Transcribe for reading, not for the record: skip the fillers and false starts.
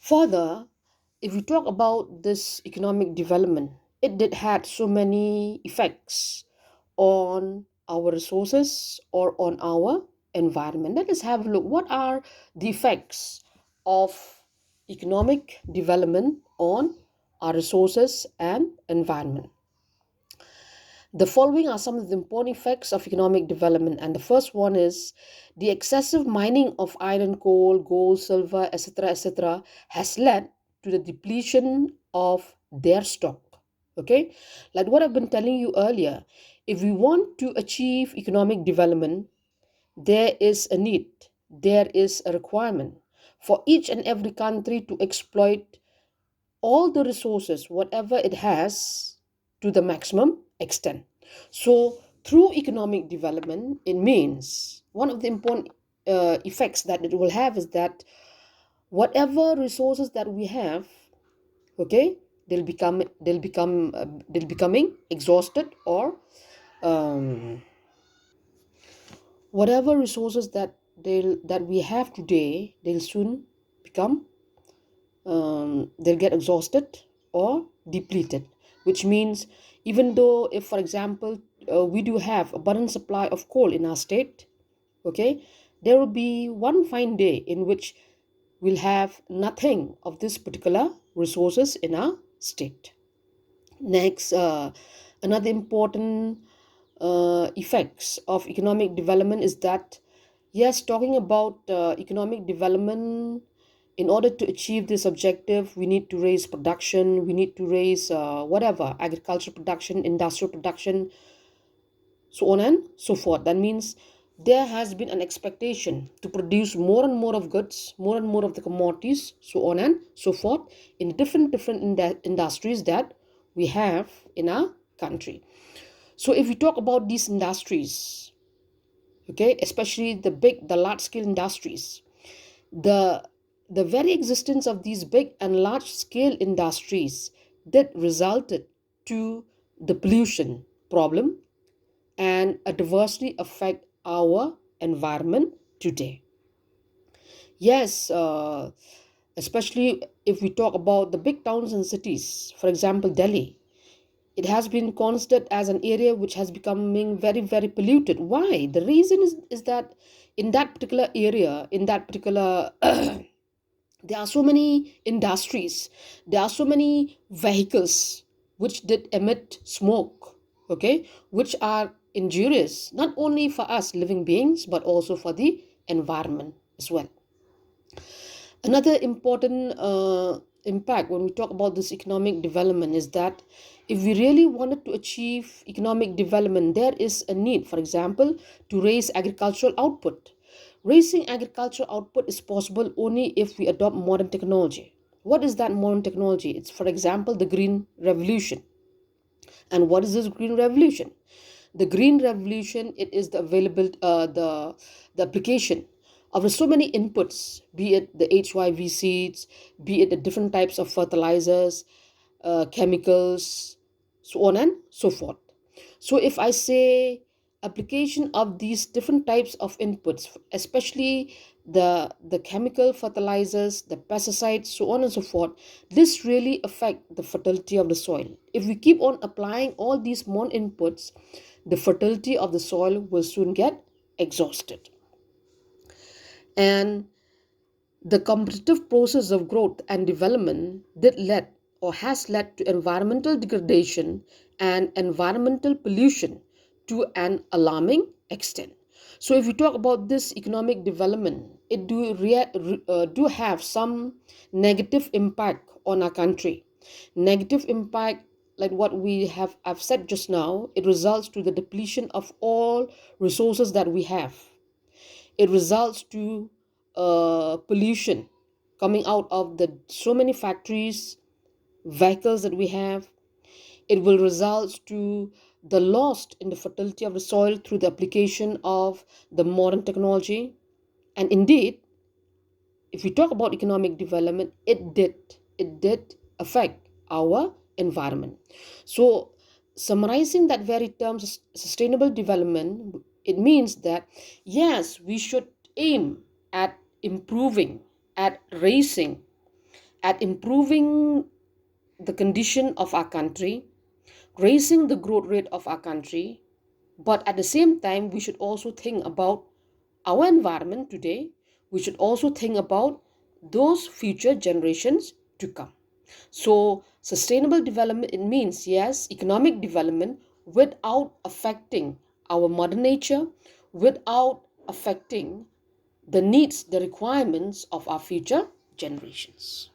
Further, if we talk about this economic development, it did had so many effects on our resources or on our environment. Let us have a look. What are the effects of economic development on our resources and environment? The following are some of the important effects of economic development, and the first one is the excessive mining of iron, coal, gold, silver, etc., has led to the depletion of their stock. Okay, like what I've been telling you earlier, if we want to achieve economic development, there is a need, there is a requirement for each and every country to exploit all the resources, whatever it has, to the maximum extent. So, through economic development, it means one of the important effects that it will have is that whatever resources that we have, okay, they'll becoming exhausted, or um, whatever resources that we have today, they'll soon become they'll get exhausted or depleted, which means even though, if for example, we do have abundant supply of coal in our state, okay, there will be one fine day in which we'll have nothing of this particular resources in our state. Next, another important effects of economic development is that, yes, talking about economic development, in order to achieve this objective, we need to raise production, we need to raise whatever agricultural production, industrial production, so on and so forth. That means there has been an expectation to produce more and more of goods, more and more of the commodities, so on and so forth, in different industries that we have in our country. So if we talk about these industries, okay, especially the large scale industries, the the very existence of these big and large scale industries that resulted to the pollution problem and adversely affect our environment today. Yes, especially if we talk about the big towns and cities, for example, Delhi, it has been considered as an area which has becoming very, very polluted. Why? The reason is that in that particular area, in that particular there are so many industries, there are so many vehicles which did emit smoke, okay, which are injurious not only for us living beings but also for the environment as well. Another important impact when we talk about this economic development is that if we really wanted to achieve economic development, there is a need, for example, to raise agricultural output. Raising agricultural output is possible only if we adopt modern technology. What is that modern technology? It's, for example, the Green Revolution. And what is this Green Revolution? The Green Revolution, it is the available the application of so many inputs, be it the HYV seeds, be it the different types of fertilizers, chemicals, so on and so forth. So if I say application of these different types of inputs, especially the chemical fertilizers, the pesticides, so on and so forth, this really affect the fertility of the soil. If we keep on applying all these more inputs, the fertility of the soil will soon get exhausted. And the competitive process of growth and development that led or has led to environmental degradation and environmental pollution to an alarming extent. So, if we talk about this economic development, it do have some negative impact on our country. Negative impact, like what we have I've said just now, it results to the depletion of all resources that we have. It results to pollution coming out of the so many factories, vehicles that we have. It will result to the loss in the fertility of the soil through the application of the modern technology. And indeed, if we talk about economic development, it did affect our environment. So summarizing that very term, sustainable development, it means that yes, we should aim at improving, at raising at improving the condition of our country, raising the growth rate of our country, but at the same time, we should also think about our environment today. We should also think about those future generations to come. So, sustainable development, it means, yes, economic development without affecting our mother nature, without affecting the needs, the requirements of our future generations.